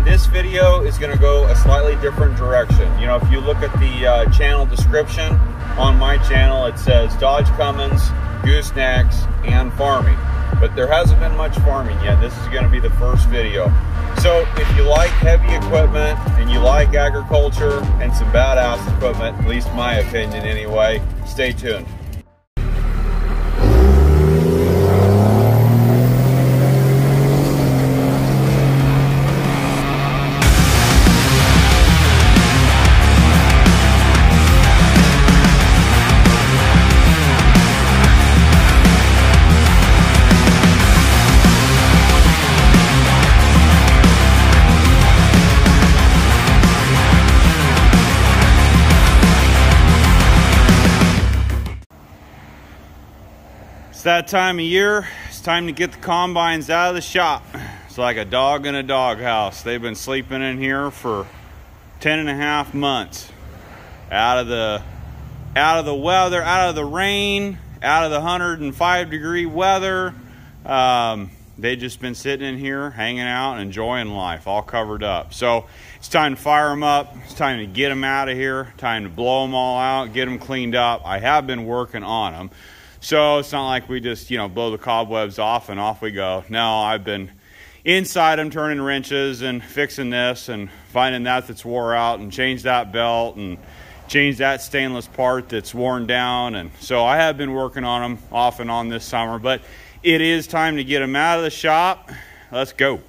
And this video is going to go a slightly different direction. You know, if you look at the channel description on my channel, it says Dodge Cummins, goosenecks, and farming. But there hasn't been much farming yet. This is going to be the first video. So if you like heavy equipment and you like agriculture and some badass equipment, at least my opinion anyway, stay tuned. It's that time of year. It's time to get the combines out of the shop. It's like a dog in a doghouse. They've been sleeping in here for 10.5 months. Out of the weather, out of the rain, out of the 105-degree weather. They've just been sitting in here, hanging out, enjoying life, all covered up. So it's time to fire them up. It's time to get them out of here. Time to blow them all out, get them cleaned up. I have been working on them. So it's not like we just, you know, blow the cobwebs off and off we go. No, I've been inside them turning wrenches and fixing this and finding that's wore out and change that belt and change that stainless part that's worn down. And so I have been working on them off and on this summer, but it is time to get them out of the shop. Let's go.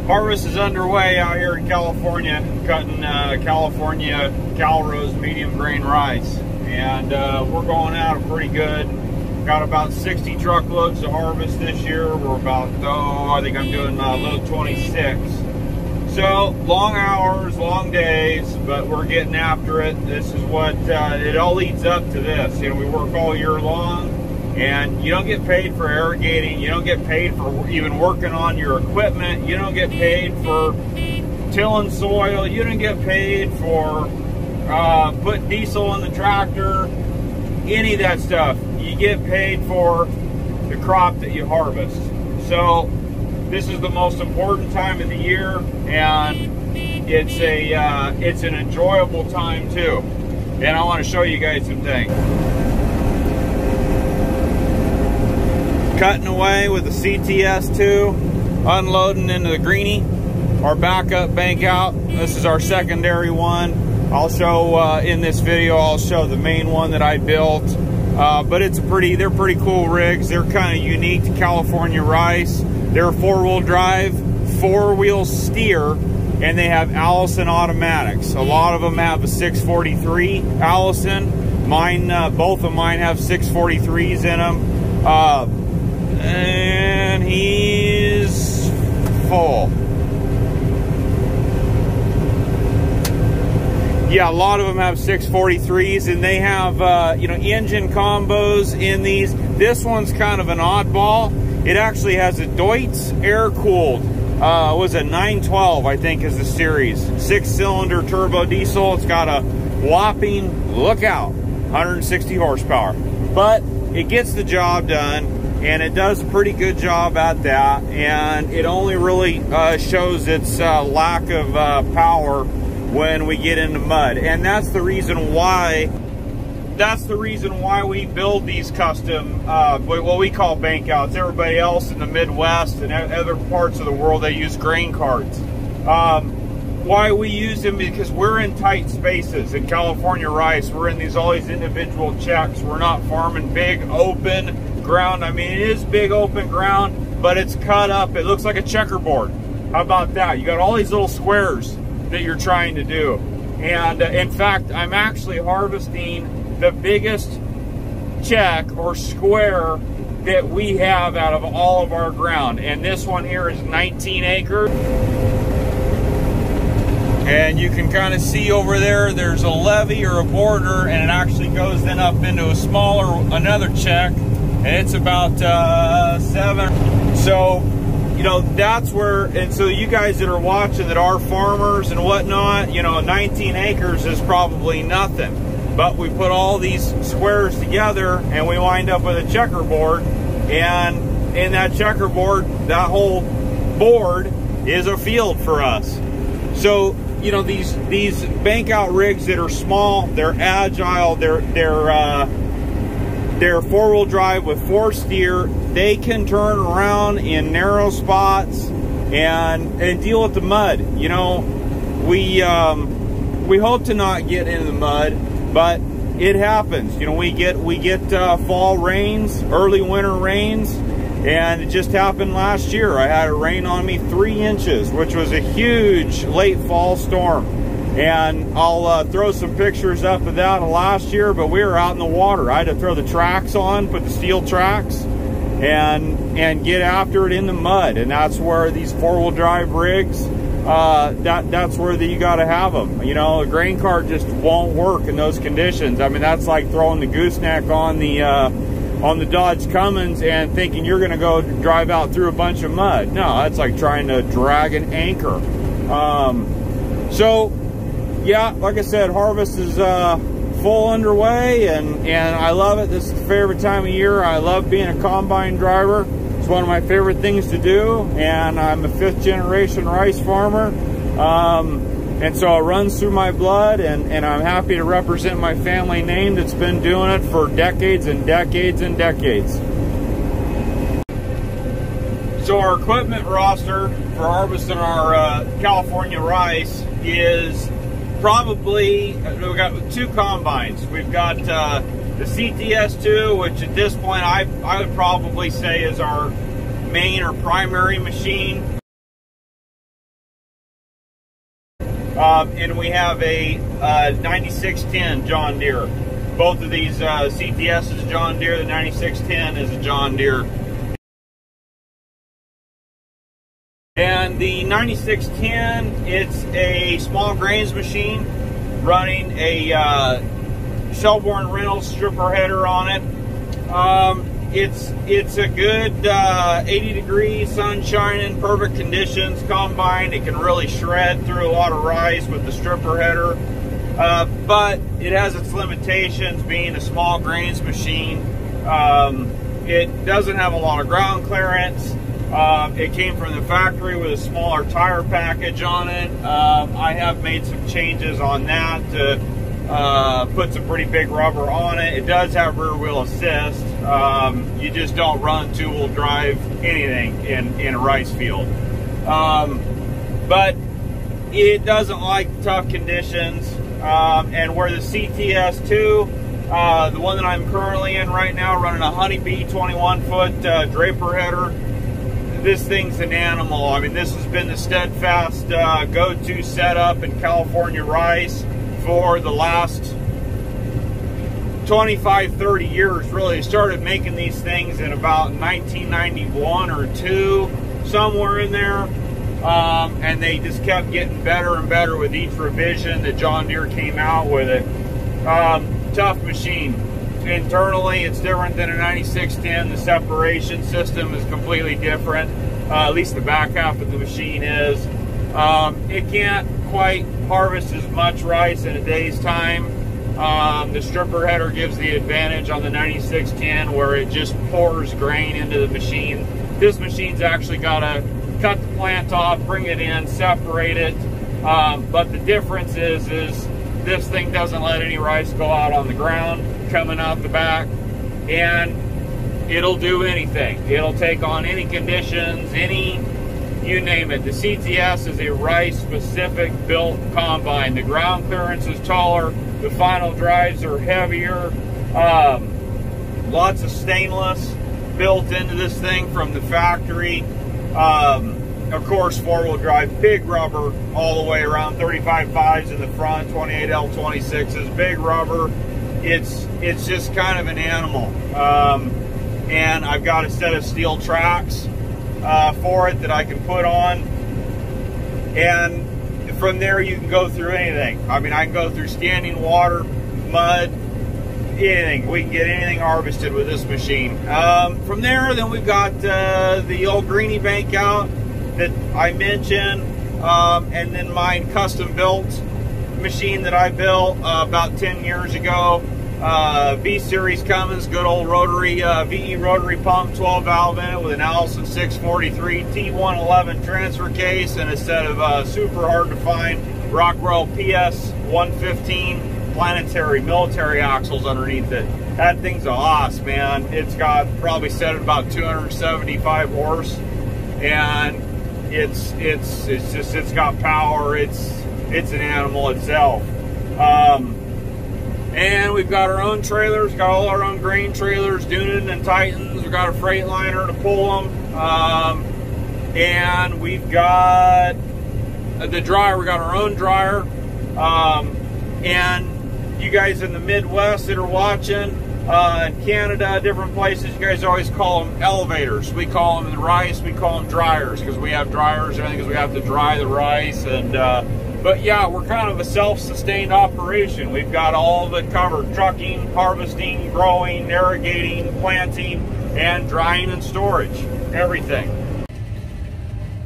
Harvest is underway out here in California, cutting California Calrose medium grain rice, and we're going out pretty good. Got about 60 truckloads to harvest this year. We're about, I think I'm doing load 26. So long hours, long days, but we're getting after it. This is what it all leads up to this. You know, we work all year long. And you don't get paid for irrigating. You don't get paid for even working on your equipment. You don't get paid for tilling soil. You don't get paid for putting diesel in the tractor. Any of that stuff. You get paid for the crop that you harvest. So this is the most important time of the year, and it's an enjoyable time too. And I want to show you guys some things. Cutting away with the CTS2, unloading into the greenie. our backup bank out. This is our secondary one. I'll show in this video, I'll show the main one that I built. But they're pretty cool rigs. They're kind of unique to California Rice. They're 4-wheel drive, 4-wheel steer, and they have Allison automatics. A lot of them have a 643 Allison. Mine, both of mine have 643s in them. And he's full. Yeah, a lot of them have 643s, and they have, you know, engine combos in these. This one's kind of an oddball. It actually has a Deutz air-cooled, was a 912, I think is the series. 6-cylinder turbo diesel. It's got a whopping, look out, 160 horsepower. But it gets the job done, and it does a pretty good job at that. And it only really shows its lack of power when we get into mud. And that's the reason why we build these custom what we call bank outs. Everybody else in the Midwest and other parts of the world, they use grain carts. Why we use them, because we're in tight spaces. In California Rice, we're in all these individual checks. We're not farming big open ground. I mean, it is big open ground, but it's cut up. It looks like a checkerboard. How about that? You got all these little squares that you're trying to do. And in fact, I'm actually harvesting the biggest check or square that we have out of all of our ground. And this one here is 19 acres. And you can kind of see over there, there's a levee or a border, and it actually goes then up into a smaller, another check. And it's about 7. So, you know, that's where, and so you guys that are watching that are farmers and whatnot, you know, 19 acres is probably nothing. But we put all these squares together and we wind up with a checkerboard. And in that checkerboard, that whole board is a field for us. So, you know, these bank out rigs that are small, they're agile, they're 4-wheel drive with 4 steer. They can turn around in narrow spots and deal with the mud. You know, we hope to not get in the mud, but it happens. You know, we get fall rains, early winter rains, and it just happened last year. I had it rain on me 3 inches, which was a huge late fall storm. And I'll throw some pictures up of that of last year, but we were out in the water. I had to throw the tracks on, put the steel tracks, and get after it in the mud. And that's where these 4-wheel drive rigs, that's where you got to have them. You know, a grain cart just won't work in those conditions. I mean, that's like throwing the gooseneck on the Dodge Cummins and thinking you're going to go drive out through a bunch of mud. No, that's like trying to drag an anchor. So, yeah, like I said, harvest is full underway, and I love it. This is the favorite time of year. I love being a combine driver. It's one of my favorite things to do, and I'm a 5th generation rice farmer. And so it runs through my blood, and I'm happy to represent my family name that's been doing it for decades and decades and decades. So our equipment roster for harvesting our California rice is probably, we've got 2 combines. We've got the CTS2, which at this point I would probably say is our main or primary machine. And we have a 9610 John Deere. Both of these CTS is John Deere, the 9610 is a John Deere. And the 9610, it's a small grains machine running a Shelbourne Reynolds stripper header on it. It's a good 80 degree sun shining, perfect conditions combine. It can really shred through a lot of rice with the stripper header, but it has its limitations being a small grains machine. It doesn't have a lot of ground clearance. It came from the factory with a smaller tire package on it. I have made some changes on that to put some pretty big rubber on it. It does have rear wheel assist. You just don't run 2-wheel drive anything in a rice field. but it doesn't like tough conditions. And where the CTS2, the one that I'm currently in right now, running a Honeybee 21-foot draper header, this thing's an animal. I mean, this has been the Steadfast go-to setup in California rice for the last 25-30 years. Really, they started making these things in about 1991 or 2, somewhere in there. And they just kept getting better and better with each revision that John Deere came out with it. Tough machine. Internally, it's different than a 9610. The separation system is completely different. At least the back half of the machine is. It can't quite harvest as much rice in a day's time. The stripper header gives the advantage on the 9610, where it just pours grain into the machine. This machine's actually got to cut the plant off, bring it in, separate it. But the difference is this thing doesn't let any rice go out on the ground coming out the back, and it'll do anything. It'll take on any conditions, you name it. The CTS is a rice specific built combine. The ground clearance is taller, the final drives are heavier, lots of stainless built into this thing from the factory. Of course, 4-wheel drive, big rubber all the way around, 35.5s in the front, 28L26s, big rubber. It's just kind of an animal. And I've got a set of steel tracks for it that I can put on. And from there, you can go through anything. I mean, I can go through standing water, mud, anything. We can get anything harvested with this machine. From there, then we've got the old Greenie bank out that I mentioned, and then my custom built machine that I built about 10 years ago. V-Series Cummins, good old rotary, VE rotary pump, 12 valve in it with an Allison 643 T111 transfer case and a set of super hard to find Rockwell PS 115 planetary military axles underneath it. That thing's a hoss, man. It's got probably set at about 275 horse, and it's got power. It's an animal itself. And we've got our own trailers, got all our own grain trailers, Dunan and Titans. We've got a Freightliner to pull them. And we've got the dryer. We got our own dryer. And you guys in the Midwest that are watching, in Canada, different places, you guys always call them elevators. We call them the rice, we call them dryers, because we have dryers and everything, because we have to dry the rice. And but yeah, we're kind of a self-sustained operation. We've got all of it covered: trucking, harvesting, growing, irrigating, planting, and drying and storage, everything.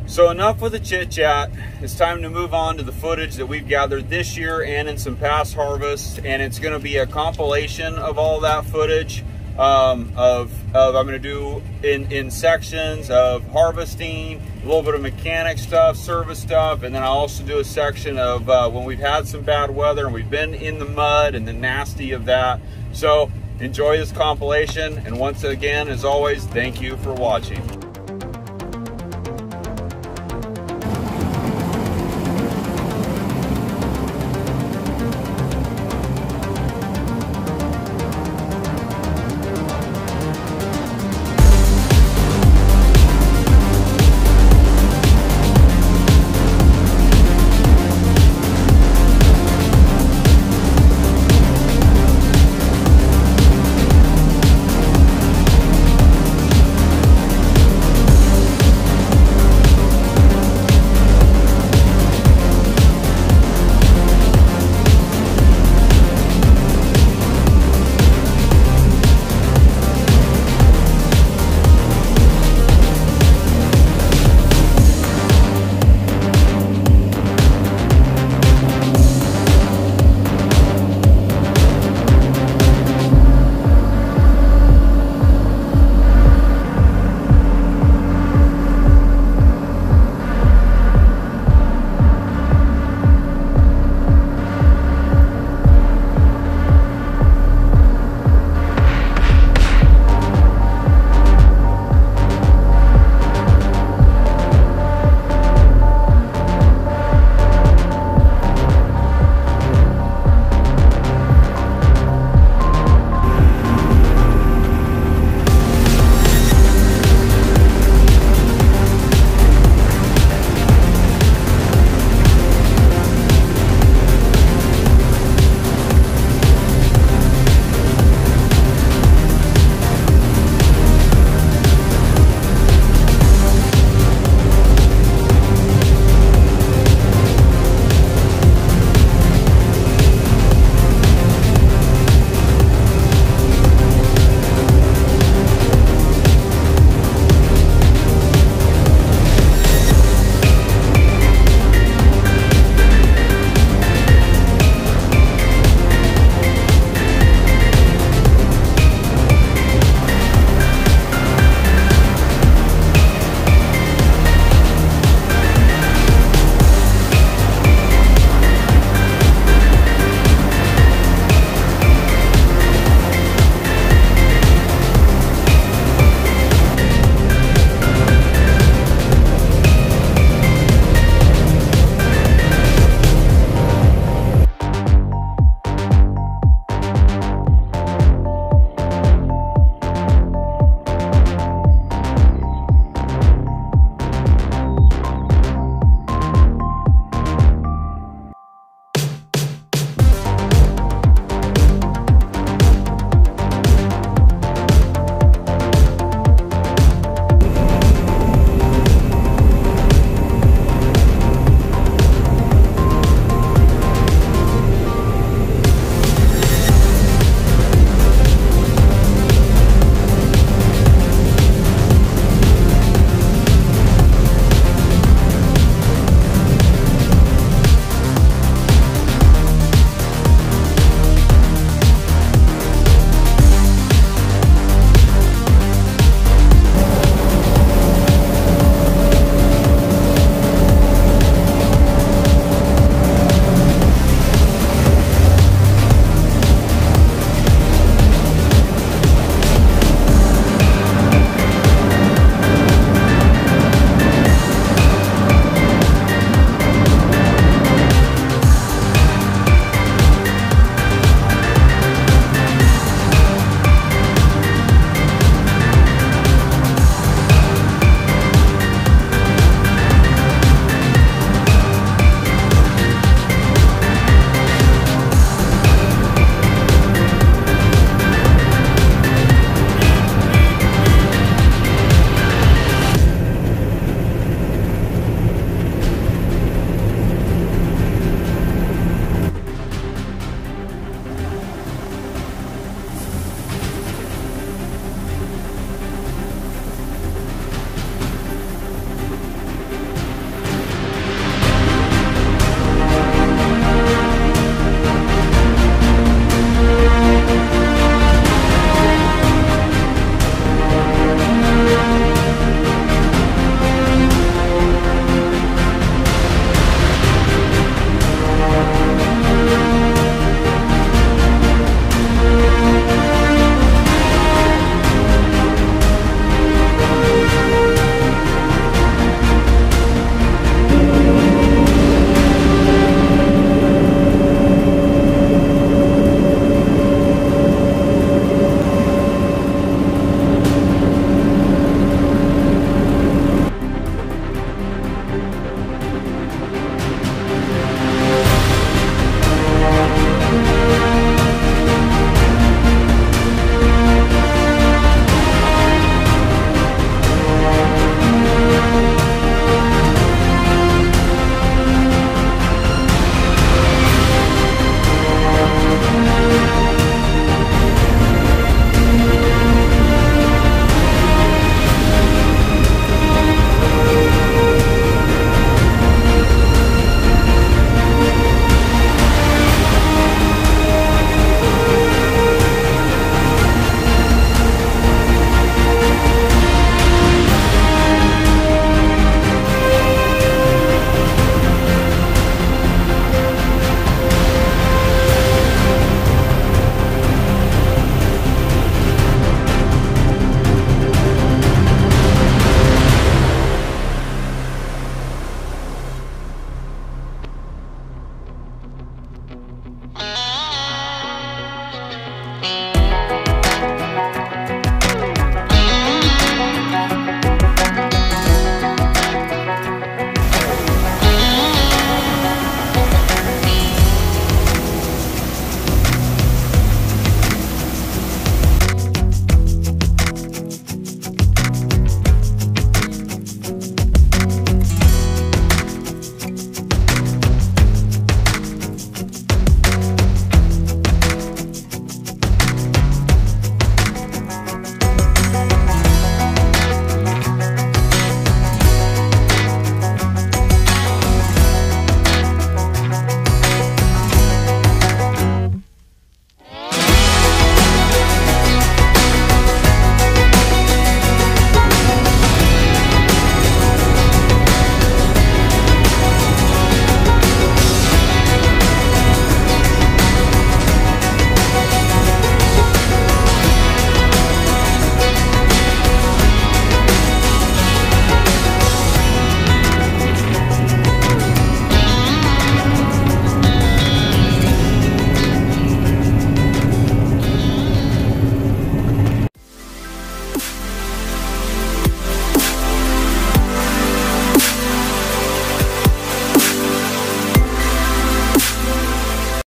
So enough with the chit chat. It's time to move on to the footage that we've gathered this year and in some past harvests, and it's going to be a compilation of all that footage. I'm going to do in sections of harvesting, a little bit of mechanic stuff, service stuff, and then I'll also do a section of when we've had some bad weather and we've been in the mud and the nasty of that. So enjoy this compilation, and once again, as always, thank you for watching.